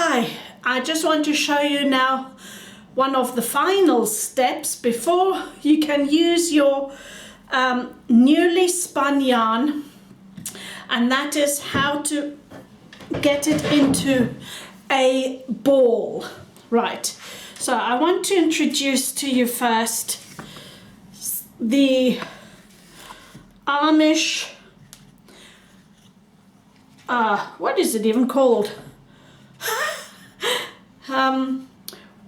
Hi, I just want to show you now one of the final steps before you can use your newly spun yarn, and that is how to get it into a ball. Right, so I want to introduce to you first the Armish, what is it even called?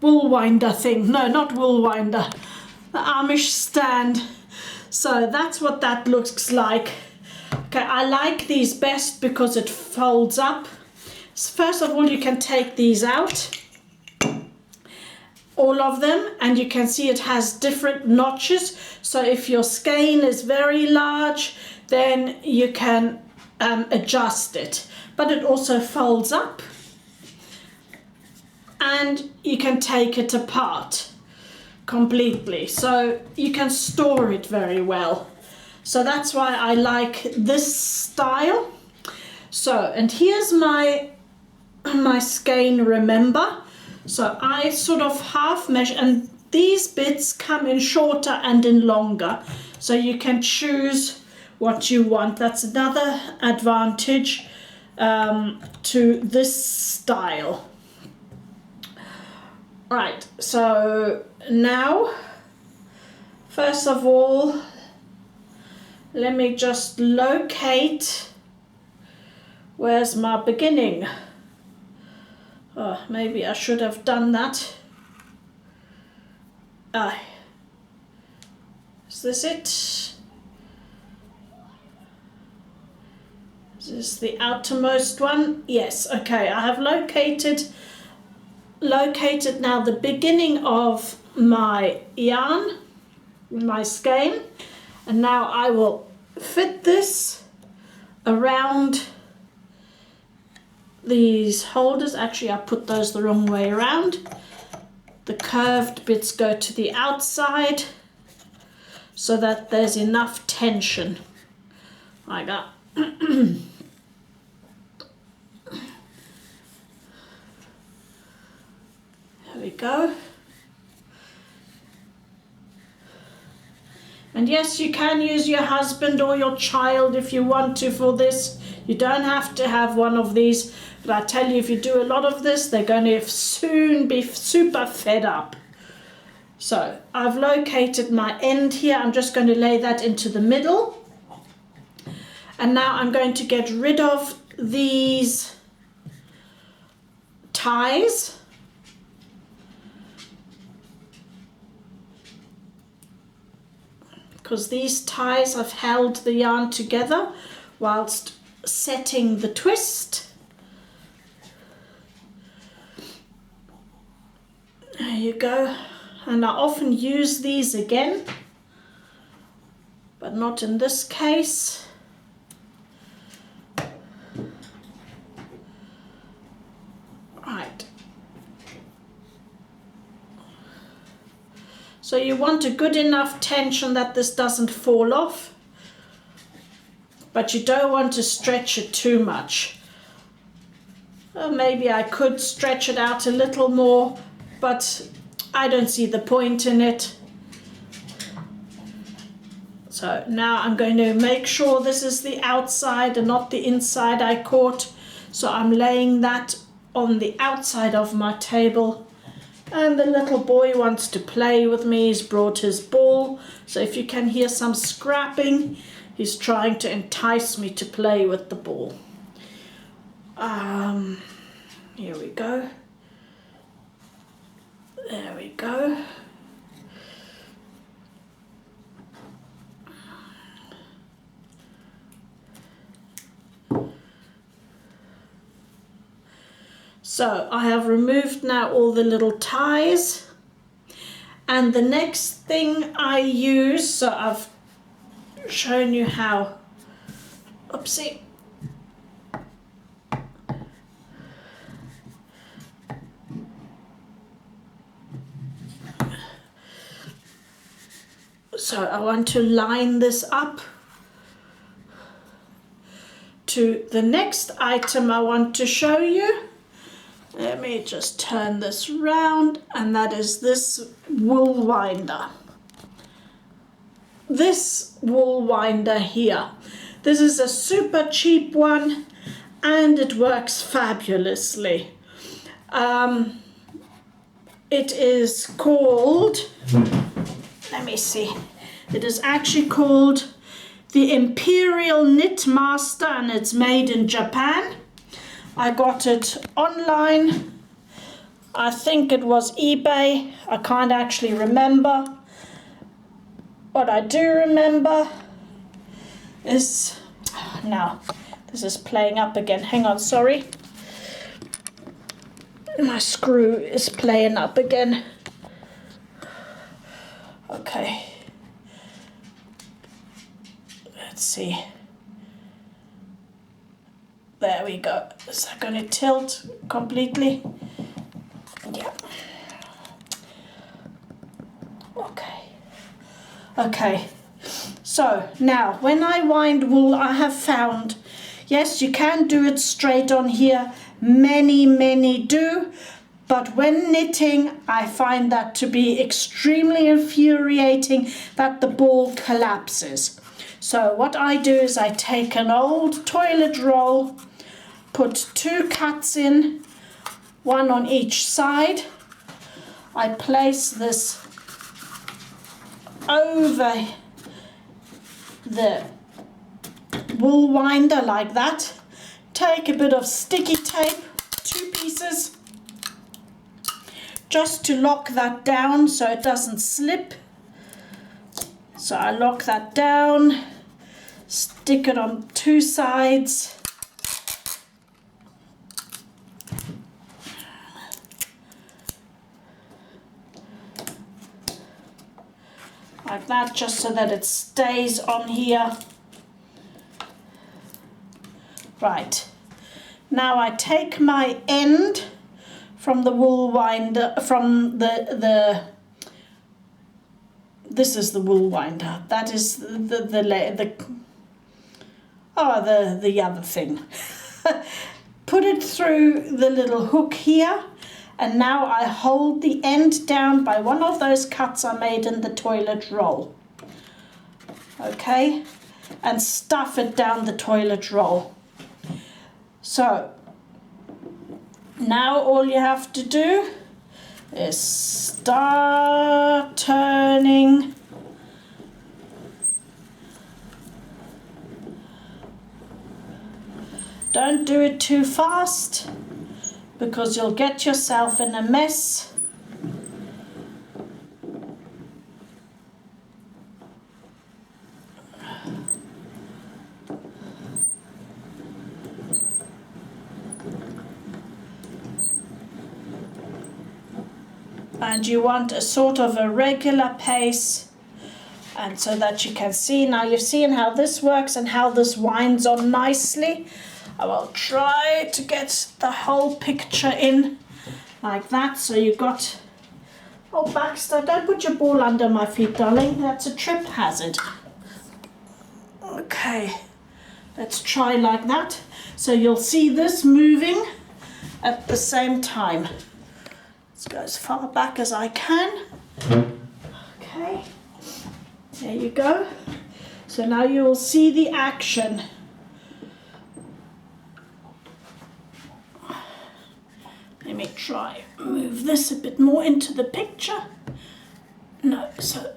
Wool winder thing. No, not wool winder. The Armish stand. So that's what that looks like. Okay, I like these best because it folds up. So first of all, you can take these out, all of them, and you can see it has different notches. So if your skein is very large, then you can adjust it. But it also folds up, and you can take it apart completely, so you can store it very well. So that's why I like this style. So, and here's my skein, remember. So I sort of half measure, and these bits come in shorter and in longer, so you can choose what you want. That's another advantage to this style. Right, so now, first of all, let me just locate, where's my beginning? Oh, maybe I should have done that. Is this it? Is this the outermost one? Yes, okay, I have located now the beginning of my yarn, my skein, and now I will fit this around these holders. Actually, I put those the wrong way around. The curved bits go to the outside so that there's enough tension like that. There we go. And yes, you can use your husband or your child if you want to for this. You don't have to have one of these, but I tell you, if you do a lot of this, they're going to soon be super fed up. So I've located my end here. I'm just going to lay that into the middle. And now I'm going to get rid of these ties. Because these ties have held the yarn together whilst setting the twist. There you go. And I often use these again, but not in this case. Right. So you want a good enough tension that this doesn't fall off, but you don't want to stretch it too much. Well, maybe I could stretch it out a little more, but I don't see the point in it. So now I'm going to make sure this is the outside and not the inside I caught. So I'm laying that on the outside of my table. And the little boy wants to play with me. He's brought his ball. So if you can hear some scrapping, he's trying to entice me to play with the ball. Here we go. There we go. So I have removed now all the little ties, and the next thing I use, so I've shown you how, oopsie, so I want to line this up to the next item I want to show you. Let me just turn this round, and that is this wool winder. This wool winder here. This is a super cheap one, and it works fabulously. It is called, let me see, it is actually called the Imperial Knit Master, and it's made in Japan. I got it online. I think it was eBay. I can't actually remember. What I do remember is, now this is playing up again. Hang on, sorry. My screw is playing up again. Okay. Let's see. There we go. Is that going to tilt completely? Yeah. Okay. Okay. So now when I wind wool, I have found, yes, you can do it straight on here. Many do. But when knitting, I find that to be extremely infuriating that the ball collapses. So what I do is I take an old toilet roll, put 2 cuts in, one on each side. I place this over the wool winder like that. Take a bit of sticky tape, 2 pieces, just to lock that down so it doesn't slip. So I lock that down, stick it on 2 sides. Like that, just so that it stays on here. Right, now I take my end from the wool winder, from this is the wool winder, that is the other thing. Put it through the little hook here, and now I hold the end down by one of those cuts I made in the toilet roll. Okay, and stuff it down the toilet roll. So now all you have to do is start turning. Don't do it too fast because you'll get yourself in a mess. And you want a sort of a regular pace, and so that you can see. Now you've seen how this works and how this winds on nicely. I will try to get the whole picture in like that. So you got, oh Baxter, don't put your ball under my feet, darling. That's a trip hazard. Okay, let's try like that. So you'll see this moving at the same time. Let's go as far back as I can. Okay, there you go. So now you will see the action. Let me try move this a bit more into the picture. No, so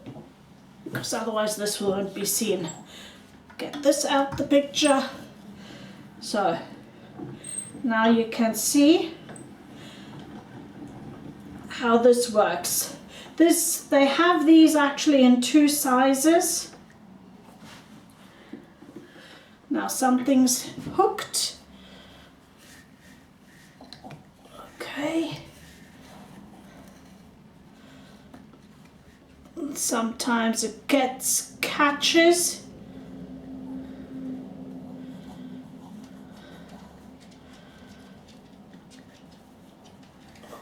because otherwise this won't be seen. Get this out the picture. So now you can see how this works. They have these actually in 2 sizes. Now something's hooked. Okay. And sometimes it catches.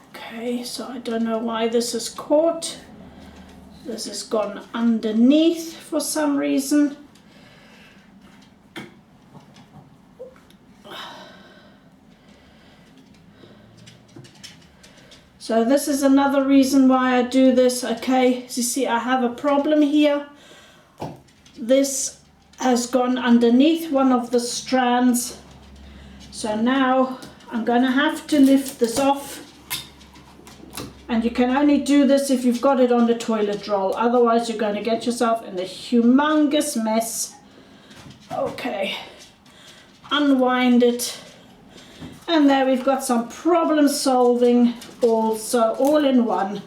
Okay, so I don't know why this is caught. This has gone underneath for some reason. So this is another reason why I do this. Okay, as you see, I have a problem here. This has gone underneath one of the strands. So now I'm going to have to lift this off. And you can only do this if you've got it on the toilet roll. Otherwise you're going to get yourself in a humongous mess. Okay, unwind it. And there we've got some problem solving also all in one.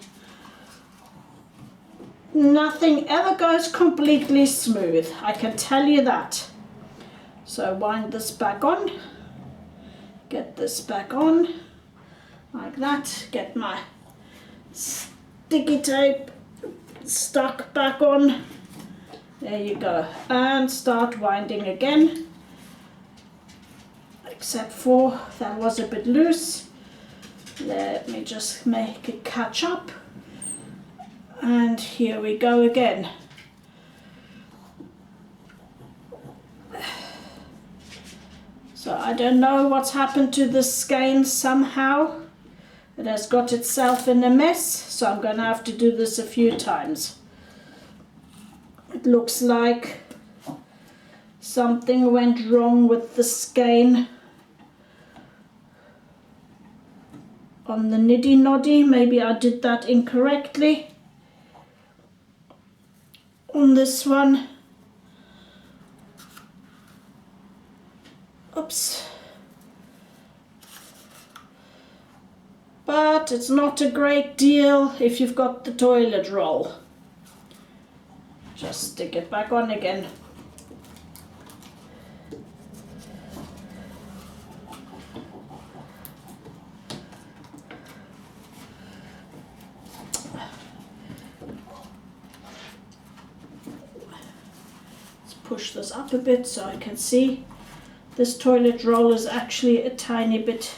Nothing ever goes completely smooth, I can tell you that. So wind this back on. Get this back on like that. Get my sticky tape stuck back on. There you go. And start winding again. Except for that was a bit loose. Let me just make it catch up. And here we go again. So I don't know what's happened to the skein. Somehow it has got itself in a mess, so I'm going to have to do this a few times. It looks like something went wrong with the skein on the niddy noddy. Maybe I did that incorrectly on this one. Oops. But it's not a great deal if you've got the toilet roll. Just stick it back on again. Let's push this up a bit so I can see. This toilet roll is actually a tiny bit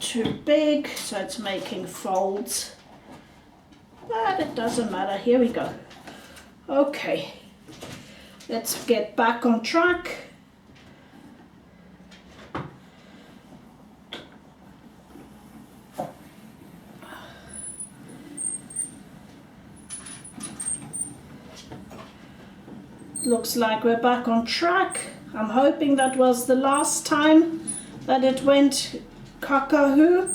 too big, so it's making folds. But it doesn't matter. Here we go. Okay, let's get back on track. Looks like we're back on track. I'm hoping that was the last time that it went cockahoo.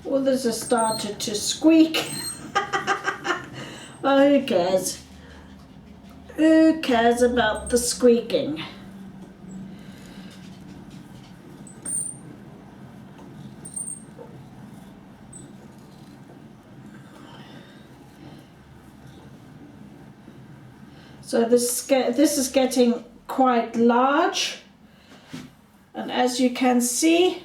Well, this has started to squeak. Well, who cares? Who cares about the squeaking? So this is getting quite large, and as you can see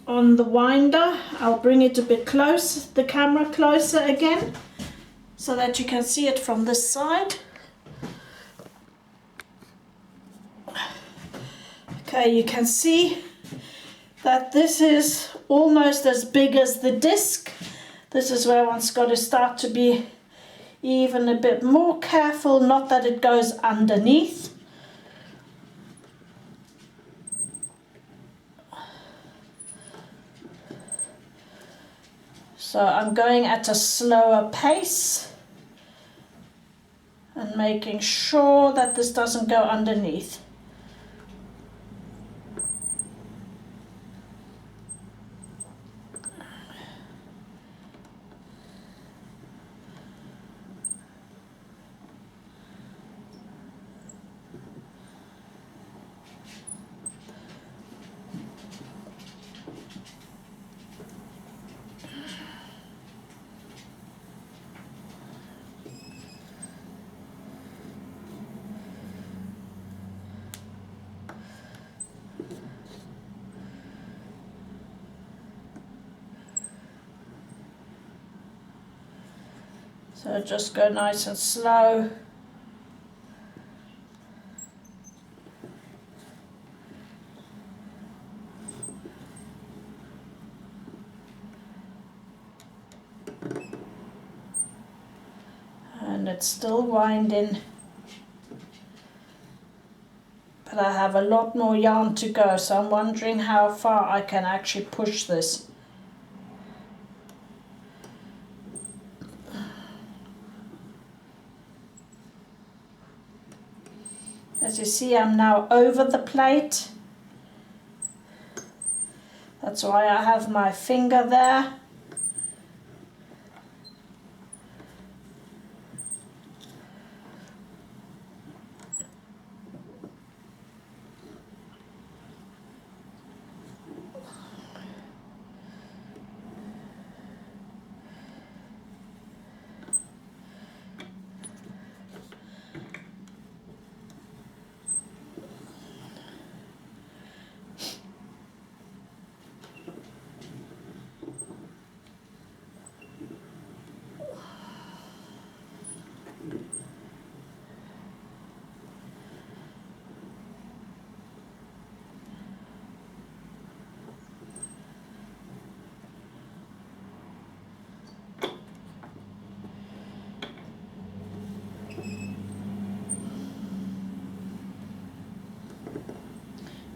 on the winder, I'll bring it a bit close, the camera closer again, so that you can see it from this side. Okay, you can see that this is almost as big as the disc. This is where one's got to start to be even a bit more careful, not that it goes underneath. So I'm going at a slower pace and making sure that this doesn't go underneath. So just go nice and slow. And it's still winding. But I have a lot more yarn to go, so I'm wondering how far I can actually push this. As you see, I'm now over the plate. That's why I have my finger there.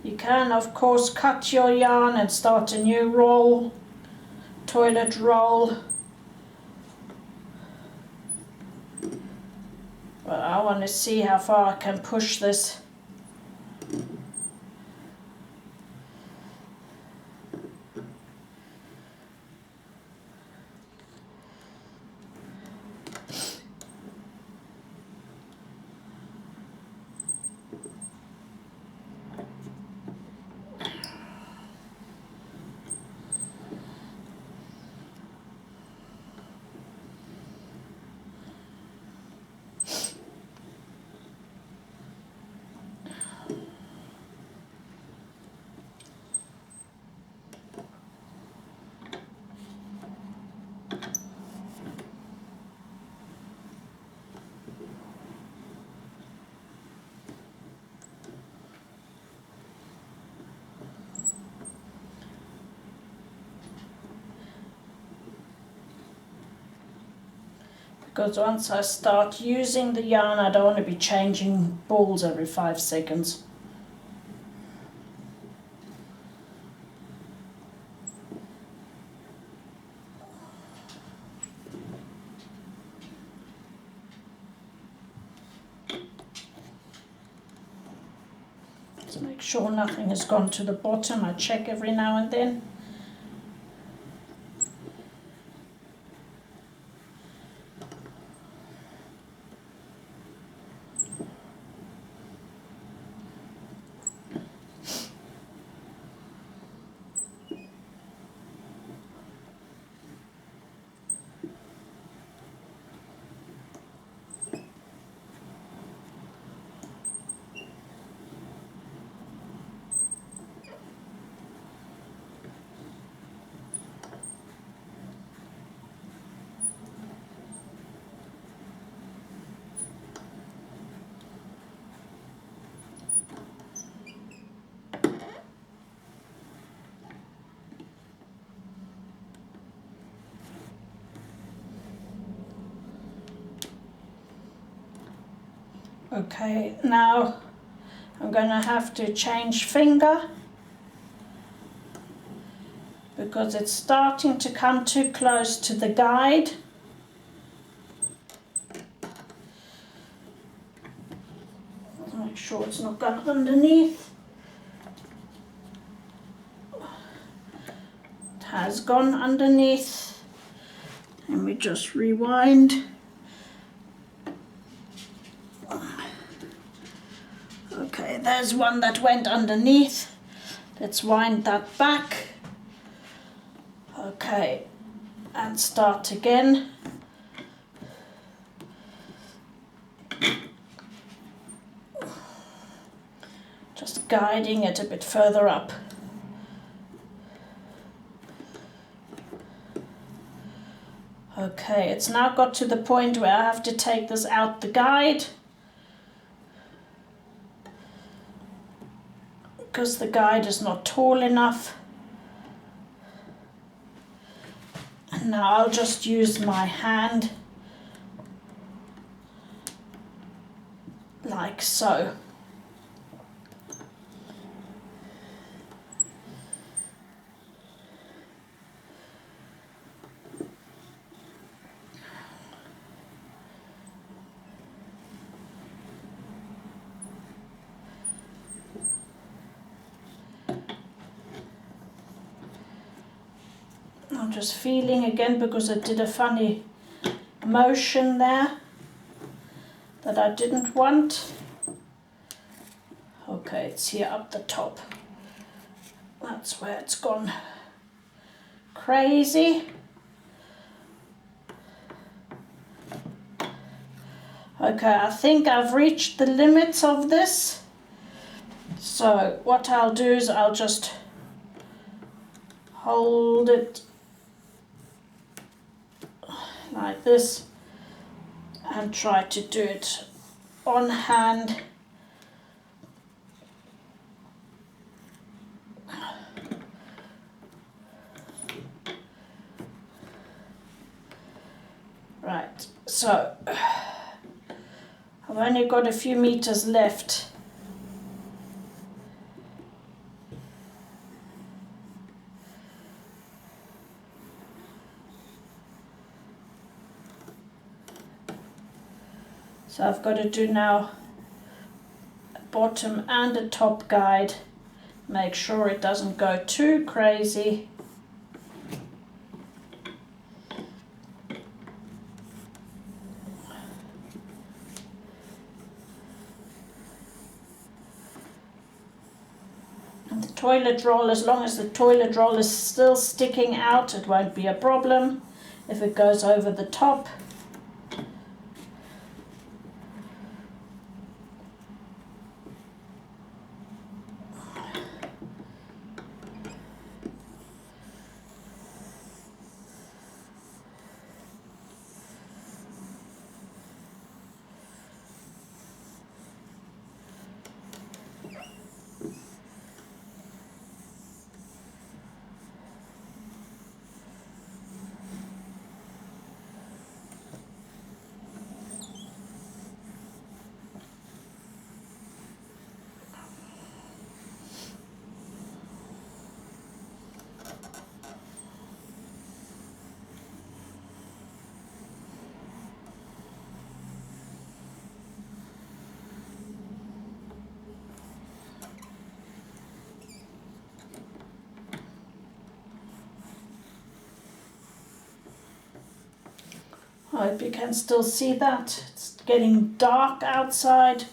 You can of course cut your yarn and start a new roll, toilet roll. But I want to see how far I can push this. Because once I start using the yarn, I don't want to be changing balls every 5 seconds. To make sure nothing has gone to the bottom, I check every now and then. Okay, now I'm going to have to change finger because it's starting to come too close to the guide. Make sure it's not gone underneath. It has gone underneath. And we just rewind. Okay, there's one that went underneath. Let's wind that back. Okay, and start again. Just guiding it a bit further up. Okay. Okay, it's now got to the point where I have to take this out the guide, because the guide is not tall enough. And now I'll just use my hand like so. I'm just feeling again because it did a funny motion there that I didn't want. Okay, it's here up the top. That's where it's gone crazy. Okay, I think I've reached the limits of this. So what I'll do is I'll just hold it like this and try to do it on hand. Right, so I've only got a few meters left. So I've got to do now a bottom and a top guide. Make sure it doesn't go too crazy. And the toilet roll, as long as the toilet roll is still sticking out, it won't be a problem. If it goes over the top, I hope you can still see that. It's getting dark outside.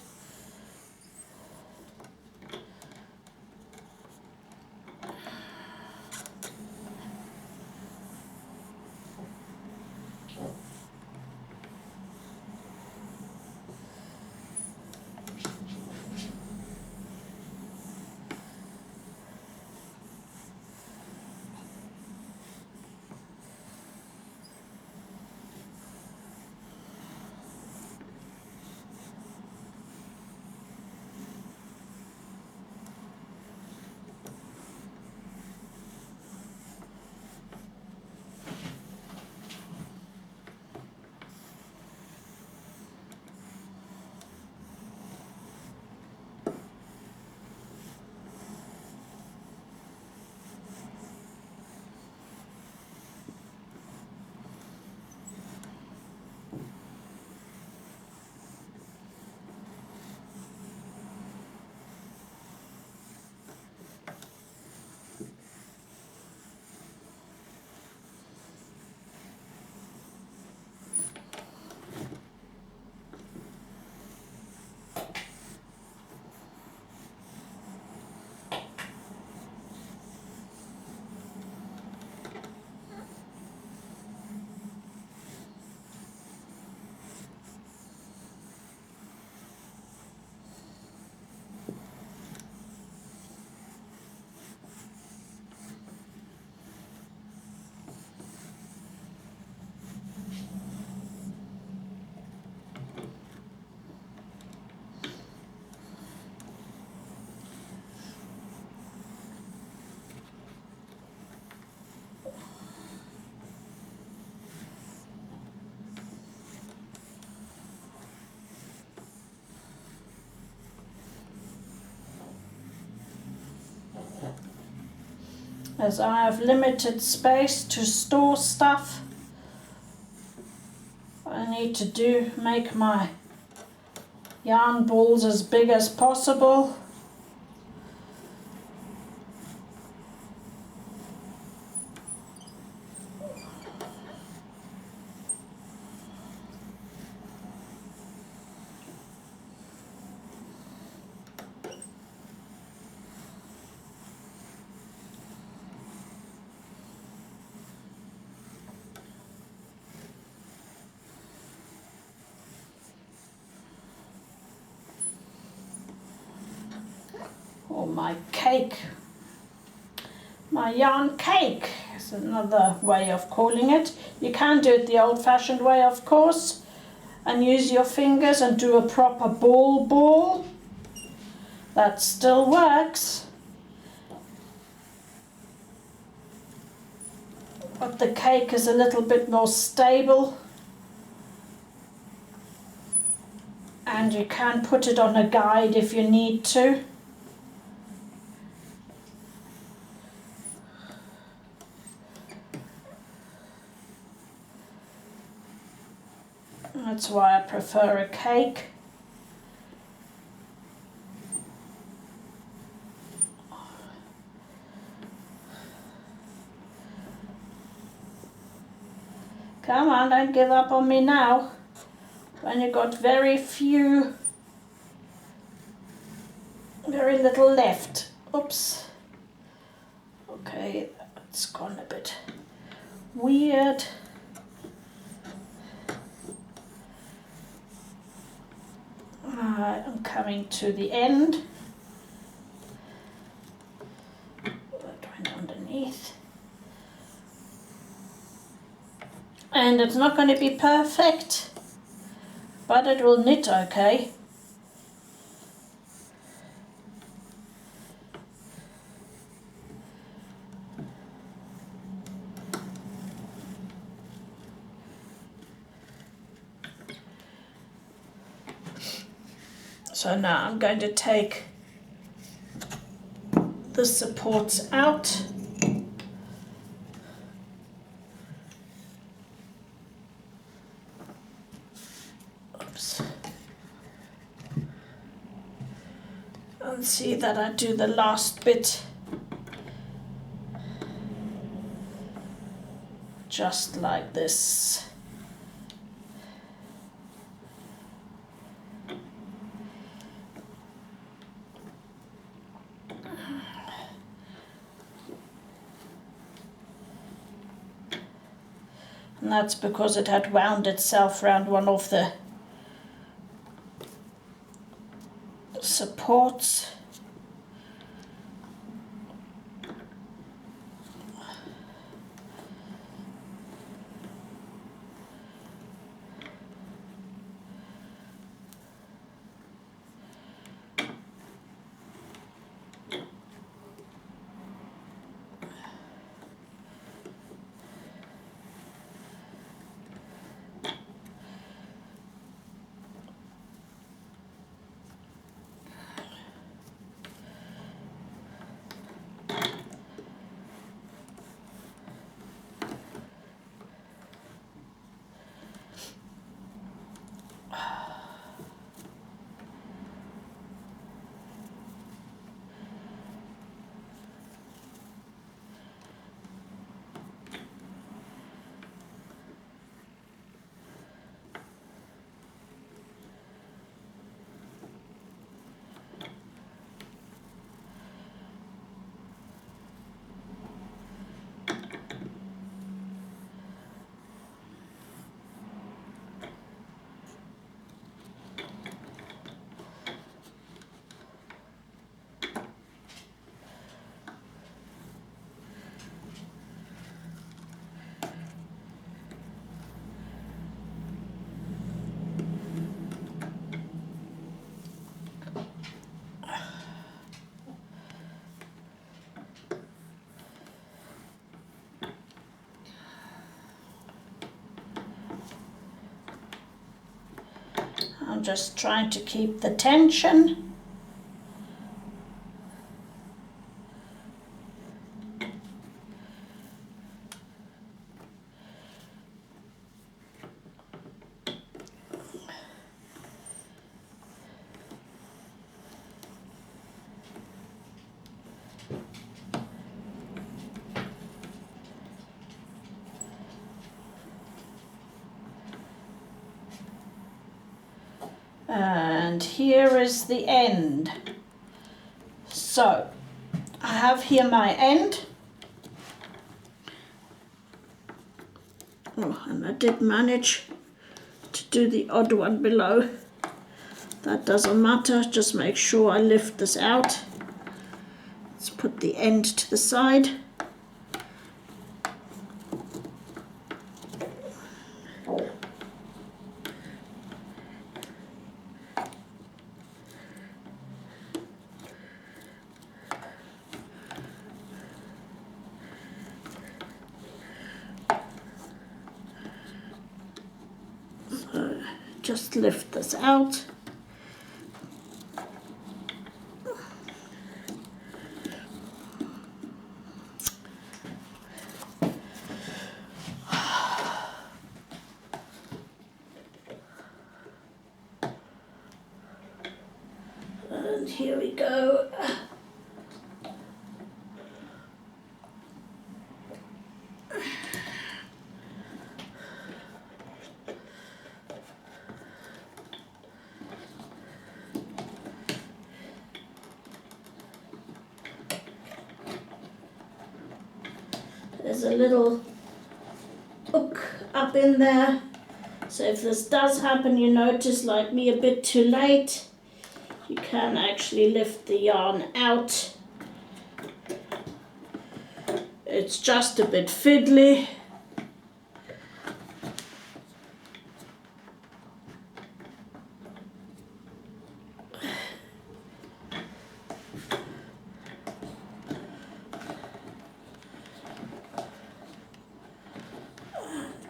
as I have limited space to store stuff. I need to make my yarn balls as big as possible. Or my cake, my yarn cake is another way of calling it. You can do it the old-fashioned way, of course, and use your fingers and do a proper ball. That still works. But the cake is a little bit more stable. And you can put it on a guide if you need to. That's why I prefer a cake. Come on, don't give up on me now. When you've got very little left. Oops. Okay, it's gone a bit weird. I'm coming to the end. That went underneath. And it's not going to be perfect, but it will knit okay. So now I'm going to take the supports out. Oops. And see that I do the last bit just like this. And that's because it had wound itself around one of the supports. I'm just trying to keep the tension. And here is the end. So I have here my end. Oh, and I did manage to do the odd one below. That doesn't matter, just make sure I lift this out. Let's put the end to the side. So just lift this out. And here we go. There's a little hook up in there. So if this does happen, you notice, like me, a bit too late, you can actually lift the yarn out. It's just a bit fiddly.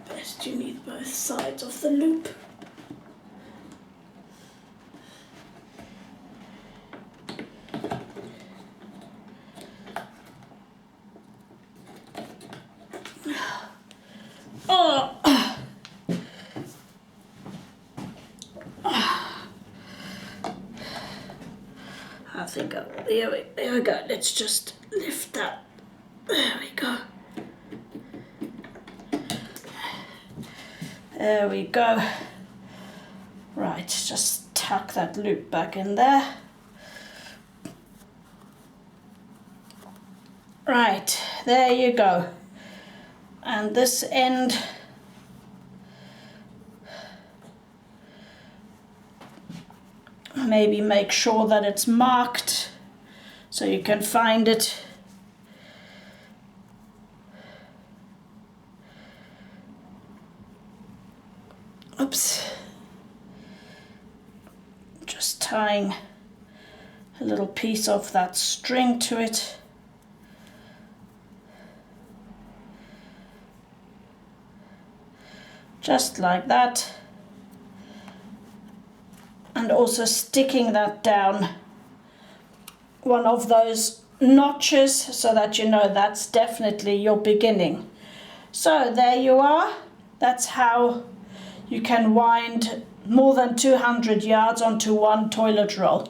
Best you need both sides of the loop. Oh. I think there we go. Let's just lift that. There we go. There we go. Right, just tuck that loop back in there. Right, there you go. And this end, maybe make sure that it's marked so you can find it. Oops. Just tying a little piece of that string to it. Just like that. And also sticking that down one of those notches so that you know that's definitely your beginning. So there you are. That's how you can wind more than 200 yards onto one toilet roll.